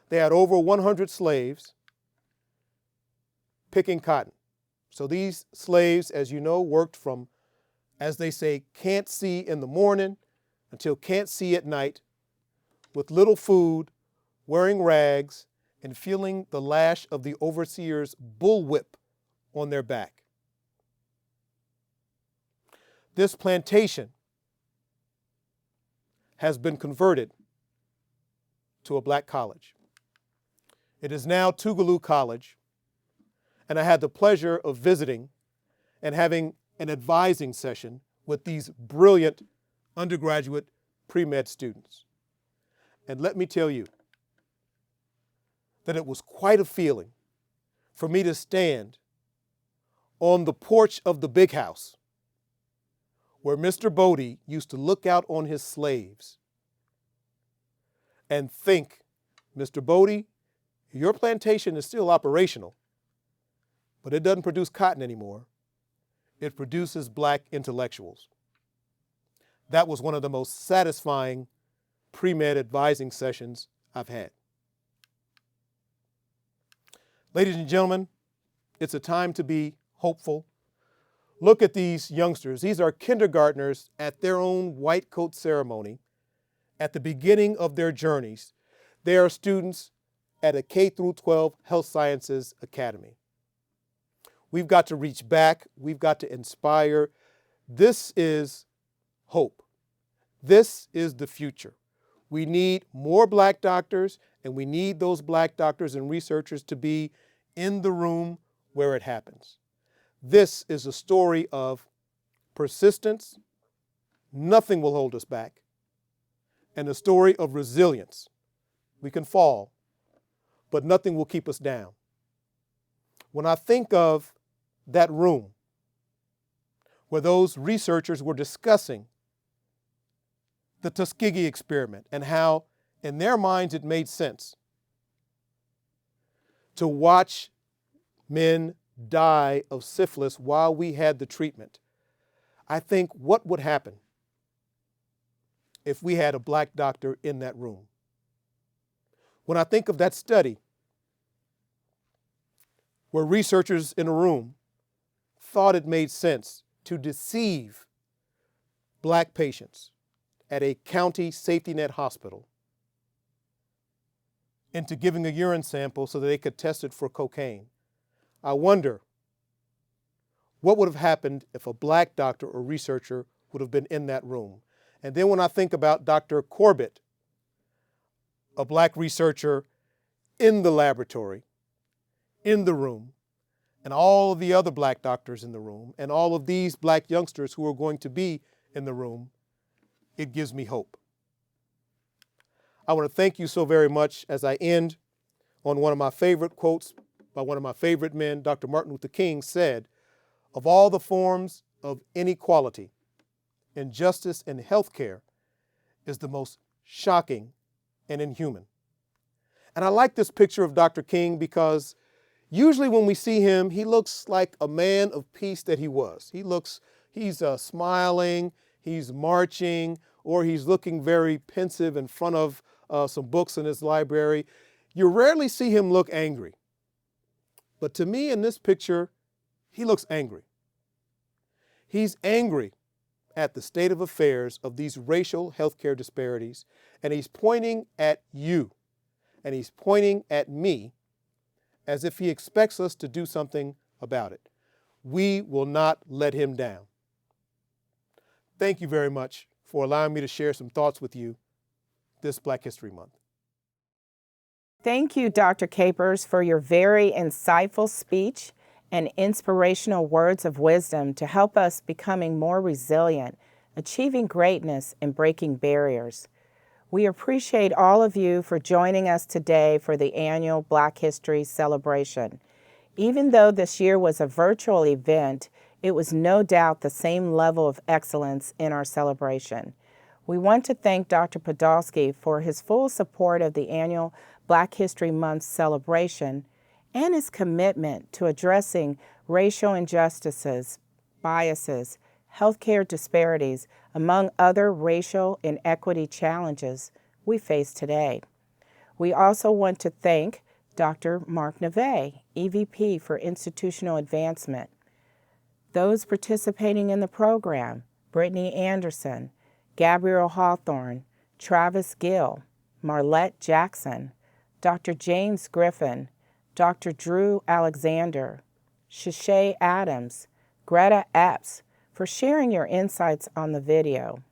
They had over 100 slaves picking cotton. So these slaves, as you know, worked from, as they say, can't see in the morning until can't see at night, with little food, wearing rags, and feeling the lash of the overseer's bullwhip on their back. This plantation has been converted to a black college. It is now Tougaloo College, and I had the pleasure of visiting and having an advising session with these brilliant undergraduate pre-med students. And let me tell you that it was quite a feeling for me to stand on the porch of the Big House where Mr. Bodie used to look out on his slaves and think, Mr. Bodie, your plantation is still operational, but it doesn't produce cotton anymore. It produces black intellectuals. That was one of the most satisfying pre-med advising sessions I've had. Ladies and gentlemen, it's a time to be hopeful. Look at these youngsters. These are kindergartners at their own white coat ceremony at the beginning of their journeys. They are students at a K-12 health sciences academy. We've got to reach back. We've got to inspire. This is hope. This is the future. We need more black doctors, and we need those black doctors and researchers to be in the room where it happens. This is a story of persistence. Nothing will hold us back. And a story of resilience. We can fall, but nothing will keep us down. When I think of that room where those researchers were discussing the Tuskegee experiment and how, in their minds, it made sense to watch men die of syphilis while we had the treatment, I think, what would happen if we had a black doctor in that room? When I think of that study where researchers in a room thought it made sense to deceive black patients at a county safety net hospital into giving a urine sample so that they could test it for cocaine. I wonder what would have happened if a black doctor or researcher would have been in that room. And then when I think about Dr. Corbett, a black researcher in the laboratory, in the room, and all of the other black doctors in the room, and all of these black youngsters who are going to be in the room, it gives me hope. I want to thank you so very much as I end on one of my favorite quotes by one of my favorite men. Dr. Martin Luther King said, "Of all the forms of inequality, injustice in healthcare is the most shocking and inhuman." And I like this picture of Dr. King because usually when we see him, he looks like a man of peace that he was. He's smiling, he's marching, or he's looking very pensive in front of some books in his library. You rarely see him look angry. But to me in this picture, he looks angry. He's angry at the state of affairs of these racial healthcare disparities, and he's pointing at you, and he's pointing at me as if he expects us to do something about it. We will not let him down. Thank you very much for allowing me to share some thoughts with you this Black History Month. Thank you, Dr. Capers, for your very insightful speech and inspirational words of wisdom to help us becoming more resilient, achieving greatness, and breaking barriers. We appreciate all of you for joining us today for the annual Black History celebration. Even though this year was a virtual event, it was no doubt the same level of excellence in our celebration. We want to thank Dr. Podolsky for his full support of the annual Black History Month celebration and his commitment to addressing racial injustices, biases, healthcare disparities, among other racial inequity challenges we face today. We also want to thank Dr. Mark Neve, EVP for Institutional Advancement, those participating in the program, Brittany Anderson, Gabrielle Hawthorne, Travis Gill, Marlette Jackson, Dr. James Griffin, Dr. Drew Alexander, Shishay Adams, Greta Epps, for sharing your insights on the video.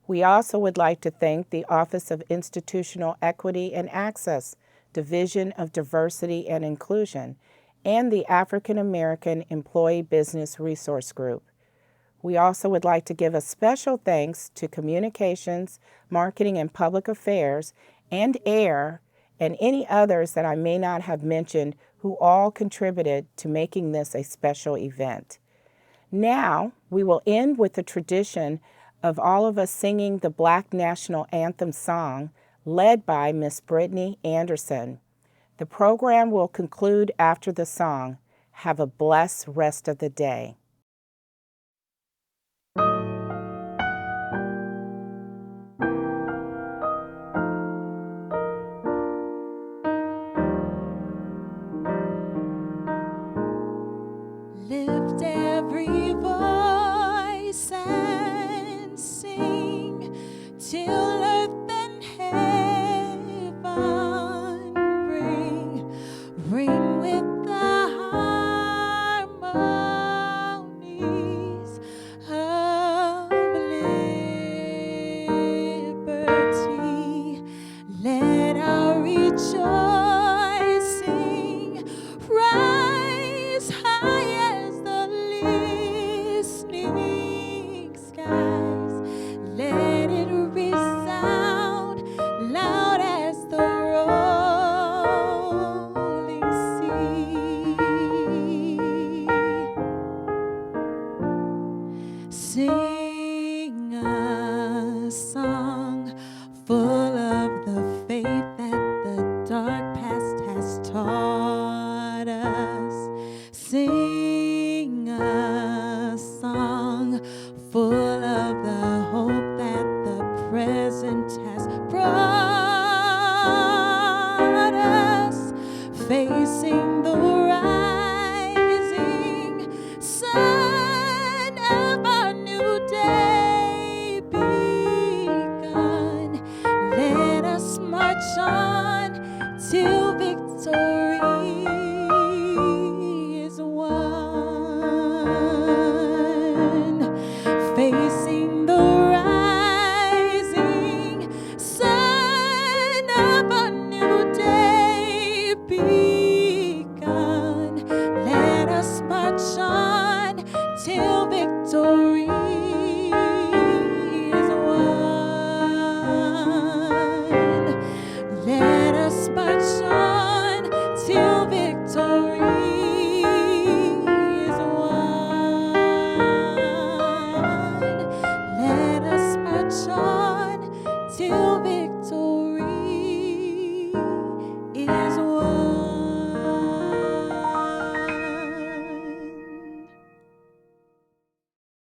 We also would like to thank the Office of Institutional Equity and Access, Division of Diversity and Inclusion, and the African American Employee Business Resource Group. We also would like to give a special thanks to Communications, Marketing and Public Affairs, and AIR, and any others that I may not have mentioned who all contributed to making this a special event. Now, we will end with the tradition of all of us singing the Black National Anthem song, led by Miss Brittany Anderson. The program will conclude after the song. Have a blessed rest of the day. Lift every voice and sing till earth and heaven ring with the harmonies of liberty. Let our rejoicing rise high as the listening skies. Let it resound loud as the rolling sea. Sing a song full of the faith that the dark past has taught us. Sing a song full of the hope that the present has brought us, facing the rising sun of our new day begun. Let us march on facing the rising sun of a new day begun. Let us march on till victory is won. Let us march on till victory is won. Let us march on till